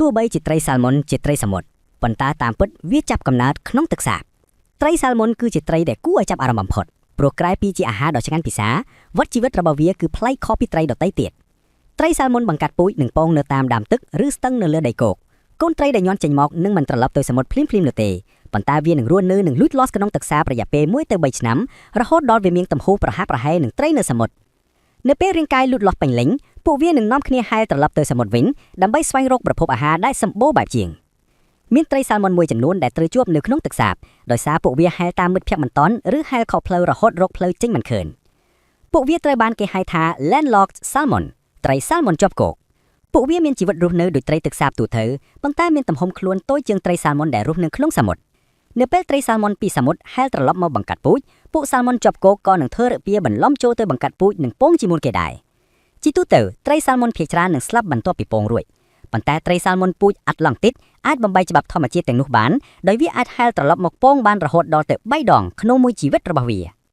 ទោះបីជាត្រីសាល់មុនជាត្រីសមុទ្រប៉ុន្តែតាមពិតវាចាប់កំណើតក្នុងទឹកសាបត្រីសាល់មុនគឺជាត្រីដែលគួរឲ្យចាប់អារម្មណ៍បំផុតព្រោះក្រៅពីជាអាហារដ៏ឆ្ងាញ់ពិសាវដ្តជីវិតរបស់វាគឺប្លែកខុសពីត្រីដទៃទៀតត្រីសាល់មុនបង្កាត់ពូជនិងពងនៅតាមដើមទឹកឬស្ទឹងនៅលើដីគោកកូនត្រីដែលញាន់ចេញមកនឹងមិនត្រឡប់ទៅសមុទ្រភ្លាមៗនោះទេប៉ុន្តែវានឹងរស់នៅនិងលូតលាស់ក្នុងទឹកសាបរយៈពេល1 ទៅ 3 ឆ្នាំរហូតដល់វាមានទំហំប្រហាក់ប្រហែលនឹងត្រីនៅសមុទ្រនៅពេលរាងកាយលូតលាស់ពេញលេញពួកវានឹងនាំគ្នាហែលត្រឡប់ទៅសមុទ្រវិញដើម្បីស្វែងរកប្រភពអាហារដែលសម្បូរបែបជាងមានត្រីសាល់មុនមួយចំនួនដែលត្រូវជាប់នៅក្នុងទឹកសាបដោយសារពួកវាហែលតាមមិត្តភក្តិមិនទាន់ឬហែលខុសផ្លូវរហូតរកផ្លូវចេញមិនឃើញពួកវាត្រូវបានគេហៅថា landlocked salmon ត្រីសាល់មុនជាប់គោកពួកវាមានជីវិតរស់នៅដូចត្រីទឹកសាបទូទៅប៉ុន្តែមានទំហំខ្លួនតូចជាងត្រីសាល់មុនដែលរស់នៅក្នុងសមុទ្រនៅពេលត្រីសាល់មុនពីសមុទ្រហែលត្រឡប់មកបង្កាត់ពូជពួកសាល់មុនជាប់គោកក៏នឹងធ្វើរពាបន្លំចូលទៅបង្កាត់ពូជនិងពងជាមុនគេដែរជាទូទៅត្រីសាល់មុនភាគច្រើននឹងស្លាប់បន្ទាប់ពីពងរួចប៉ុន្តែត្រីសាល់មុនពូជអាត្លង់ទីតអាចបំបីច្បាប់ធម្មជាតិទាំងនោះបានដោយវាអាចហែលត្រឡប់មកពងបានរហូតដល់ទៅ3 ដងក្នុងមួយជីវិតរបស់វា